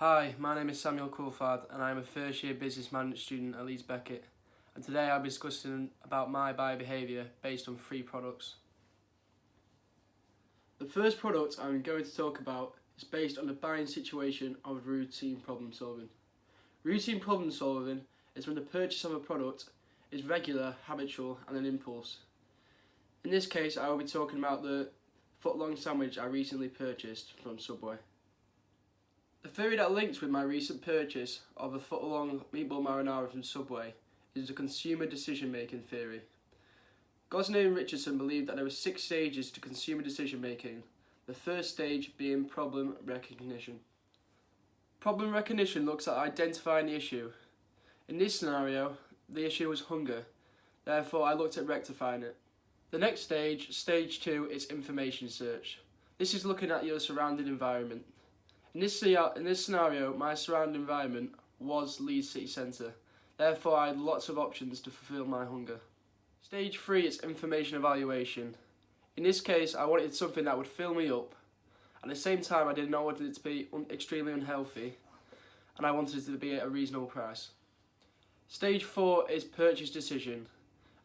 Hi, my name is Samuel Coulthard and I am a first year business management student at Leeds Beckett, and today I'll be discussing about my buyer behaviour based on 3 products. The first product I'm going to talk about is based on the buying situation of routine problem solving. Routine problem solving is when the purchase of a product is regular, habitual and an impulse. In this case I will be talking about the foot-long sandwich I recently purchased from Subway. The theory that links with my recent purchase of a foot-long meatball marinara from Subway is the consumer decision-making theory. Gosnay and Richardson believed that there were 6 stages to consumer decision-making, the first stage being problem recognition. Problem recognition looks at identifying the issue. In this scenario, the issue was hunger, therefore I looked at rectifying it. The next stage, stage 2, is information search. This is looking at your surrounding environment. In this scenario, my surrounding environment was Leeds city centre, therefore I had lots of options to fulfil my hunger. Stage 3 is information evaluation. In this case, I wanted something that would fill me up. At the same time, I did not want it to be extremely unhealthy, and I wanted it to be at a reasonable price. Stage 4 is purchase decision,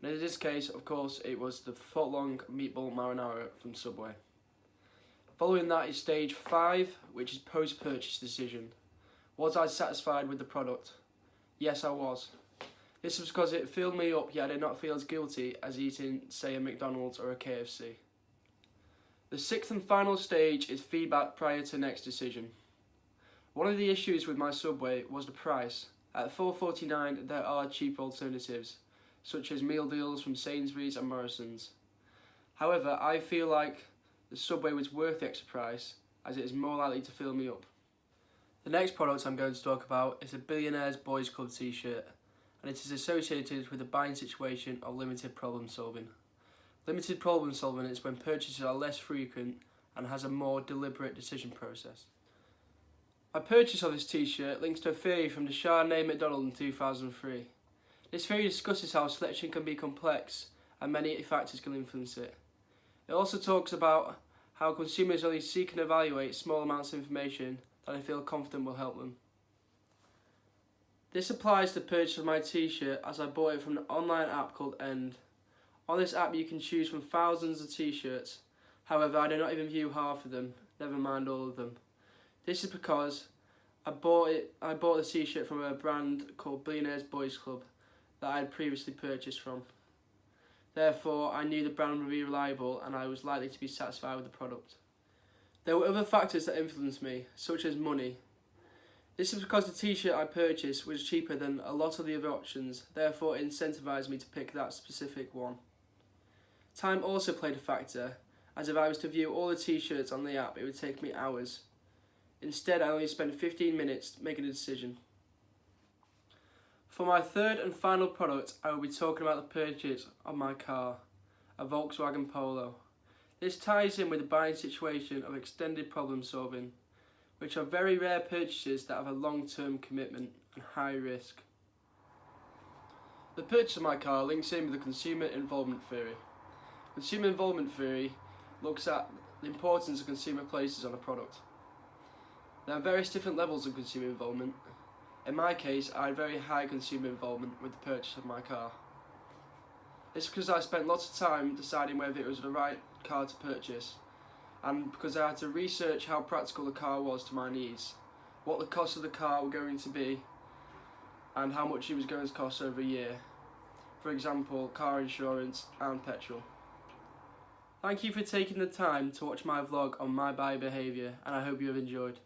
and in this case, of course, it was the foot-long meatball marinara from Subway. Following that is stage 5, which is post-purchase decision. Was I satisfied with the product? Yes, I was. This was because it filled me up, yet I did not feel as guilty as eating, say, a McDonald's or a KFC. The 6th and final stage is feedback prior to next decision. One of the issues with my Subway was the price. At $4.49 there are cheap alternatives, such as meal deals from Sainsbury's and Morrison's. However, I feel like the Subway was worth the extra price, as it is more likely to fill me up. The next product I'm going to talk about is a Billionaires Boys Club t-shirt, and it is associated with the buying situation of limited problem solving. Limited problem solving is when purchases are less frequent and has a more deliberate decision process. My purchase of this t-shirt links to a theory from the McDonald in 2003. This theory discusses how selection can be complex and many factors can influence it. It also talks about how consumers only seek and evaluate small amounts of information that they feel confident will help them. This applies to the purchase of my t-shirt, as I bought it from an online app called End. On this app you can choose from thousands of t-shirts, however I did not even view half of them, never mind all of them. This is because I bought the t-shirt from a brand called Billionaires Boys Club that I had previously purchased from. Therefore, I knew the brand would be reliable and I was likely to be satisfied with the product. There were other factors that influenced me, such as money. This is because the t-shirt I purchased was cheaper than a lot of the other options, therefore it incentivised me to pick that specific one. Time also played a factor, as if I was to view all the t-shirts on the app it would take me hours. Instead, I only spent 15 minutes making a decision. For my third and final product, I will be talking about the purchase of my car, a Volkswagen Polo. This ties in with the buying situation of extended problem solving, which are very rare purchases that have a long-term commitment and high risk. The purchase of my car links in with the consumer involvement theory. Consumer involvement theory looks at the importance a consumer places on a product. There are various different levels of consumer involvement. In my case, I had very high consumer involvement with the purchase of my car. It's because I spent lots of time deciding whether it was the right car to purchase, and because I had to research how practical the car was to my needs, what the cost of the car were going to be, and how much it was going to cost over a year. For example, car insurance and petrol. Thank you for taking the time to watch my vlog on my buyer behaviour, and I hope you have enjoyed.